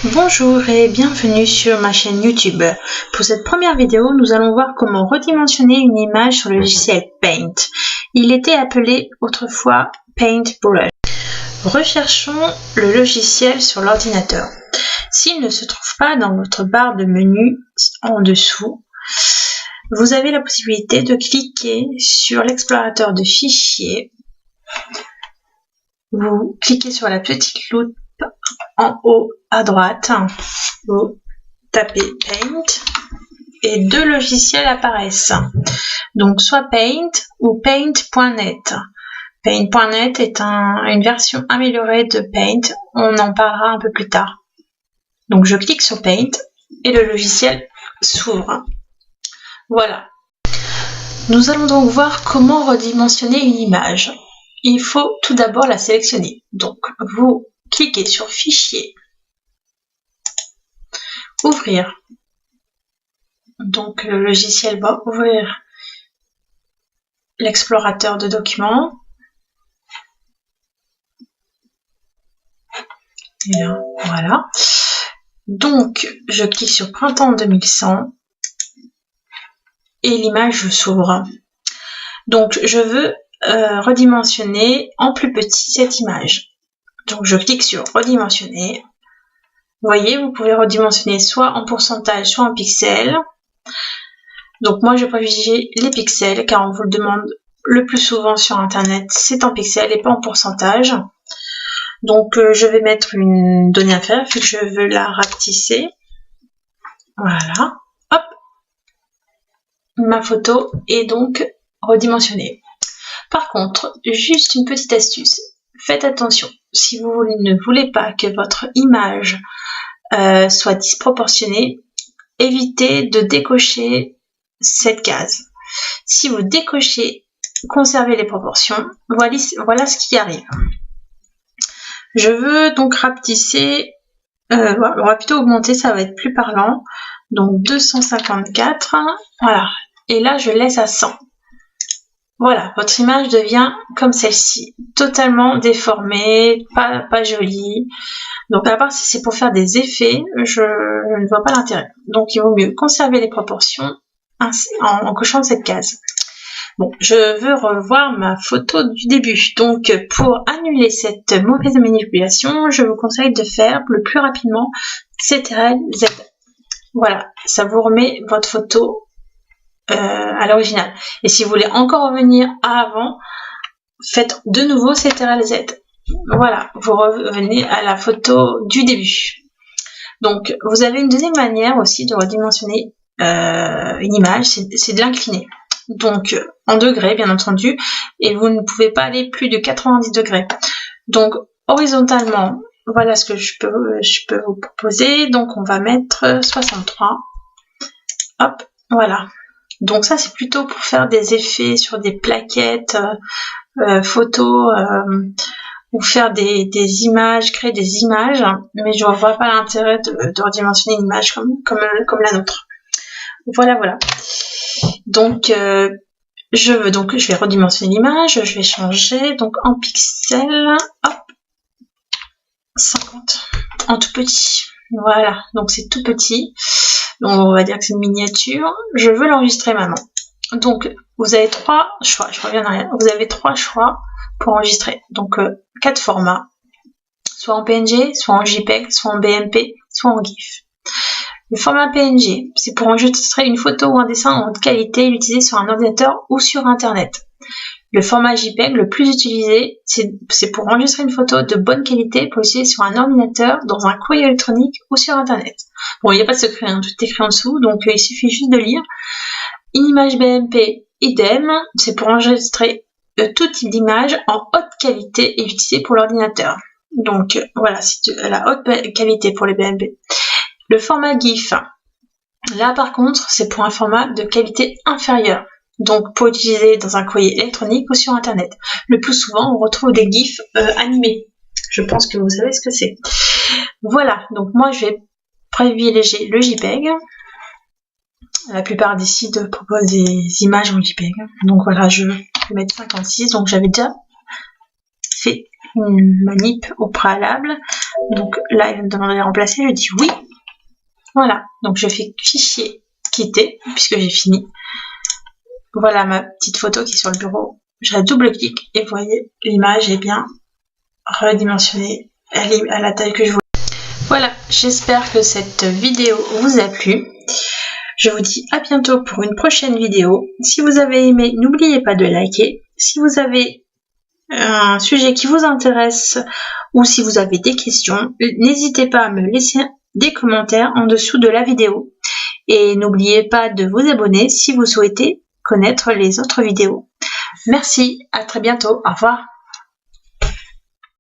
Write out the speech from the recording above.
Bonjour et bienvenue sur ma chaîne YouTube. Pour cette première vidéo, nous allons voir comment redimensionner une image sur le logiciel Paint. Il était appelé autrefois Paintbrush. Recherchons le logiciel sur l'ordinateur. S'il ne se trouve pas dans votre barre de menu en dessous, vous avez la possibilité de cliquer sur l'explorateur de fichiers. Vous cliquez sur la petite loupe en haut à droite, vous tapez Paint et deux logiciels apparaissent. Donc soit Paint ou Paint.net. Paint.net est une version améliorée de Paint, on en parlera un peu plus tard. Donc je clique sur Paint et le logiciel s'ouvre. Voilà. Nous allons donc voir comment redimensionner une image. Il faut tout d'abord la sélectionner. Donc vous cliquez sur Fichier, Ouvrir. Donc le logiciel va ouvrir l'explorateur de documents. Et là, voilà. Donc je clique sur Printemps 2100 et l'image s'ouvre. Donc je veux redimensionner en plus petit cette image. Donc je clique sur redimensionner. Vous voyez, vous pouvez redimensionner soit en pourcentage, soit en pixels. Donc moi je privilégie les pixels car on vous le demande le plus souvent sur internet, c'est en pixels et pas en pourcentage. Donc je vais mettre une donnée inférieure vu que je veux la rapetisser. Voilà, hop, ma photo est donc redimensionnée. Par contre, juste une petite astuce, faites attention, si vous ne voulez pas que votre image soit disproportionnée, évitez de décocher cette case. Si vous décochez conserver les proportions, voilà ce qui arrive. Je veux donc rapetisser, on va plutôt augmenter, ça va être plus parlant. Donc 254, voilà. Et là je laisse à 100. Voilà, votre image devient comme celle-ci, totalement déformée, pas jolie. Donc à part si c'est pour faire des effets, je ne vois pas l'intérêt. Donc il vaut mieux conserver les proportions en cochant cette case. Bon, je veux revoir ma photo du début. Donc pour annuler cette mauvaise manipulation, je vous conseille de faire le plus rapidement CTRL-Z. Voilà, ça vous remet votre photo à l'original. Et si vous voulez encore revenir à avant, faites de nouveau CTRL-Z. Voilà, vous revenez à la photo du début. Donc, vous avez une deuxième manière aussi de redimensionner une image, c'est de l'incliner. Donc, en degrés, bien entendu, et vous ne pouvez pas aller plus de 90 degrés. Donc, horizontalement, voilà ce que je peux vous proposer. Donc, on va mettre 63. Hop, voilà. Donc ça, c'est plutôt pour faire des effets sur des plaquettes, photos, ou faire des images, créer des images, mais je ne vois pas l'intérêt de redimensionner une image comme la nôtre. Voilà. Donc, je vais redimensionner l'image, je vais changer, donc en pixels, hop, 50, en tout petit. Voilà, donc c'est tout petit. Donc on va dire que c'est une miniature. Je veux l'enregistrer maintenant. Donc vous avez trois choix. Je reviens en arrière. Vous avez trois choix pour enregistrer. Donc 4 formats. Soit en PNG, soit en JPEG, soit en BMP, soit en GIF. Le format PNG, c'est pour enregistrer une photo ou un dessin en haute qualité utilisé sur un ordinateur ou sur internet. Le format JPEG le plus utilisé, c'est pour enregistrer une photo de bonne qualité pour utiliser sur un ordinateur, dans un courrier électronique ou sur internet. Bon, il n'y a pas de secret, hein, tout est écrit en dessous, donc il suffit juste de lire. Une image BMP, idem, c'est pour enregistrer tout type d'image en haute qualité et utilisé pour l'ordinateur. Donc voilà, c'est la haute qualité pour les BMP. Le format GIF, là par contre, c'est pour un format de qualité inférieure. Donc pour utiliser dans un courrier électronique ou sur internet. Le plus souvent, on retrouve des GIFs animés. Je pense que vous savez ce que c'est. Voilà, donc moi je vais privilégier le JPEG. La plupart des sites proposent des images en JPEG. Donc voilà, je vais mettre 56. Donc j'avais déjà fait une manip au préalable. Donc là, il va me demander de remplacer. Je dis oui. Voilà. Donc je fais fichier quitter puisque j'ai fini. Voilà ma petite photo qui est sur le bureau. Je la double-clique et vous voyez, l'image est bien redimensionnée. Elle est à la taille que je voulais. Voilà, j'espère que cette vidéo vous a plu. Je vous dis à bientôt pour une prochaine vidéo. Si vous avez aimé, n'oubliez pas de liker. Si vous avez un sujet qui vous intéresse ou si vous avez des questions, n'hésitez pas à me laisser des commentaires en dessous de la vidéo. Et n'oubliez pas de vous abonner si vous souhaitez connaître les autres vidéos. Merci, à très bientôt, au revoir.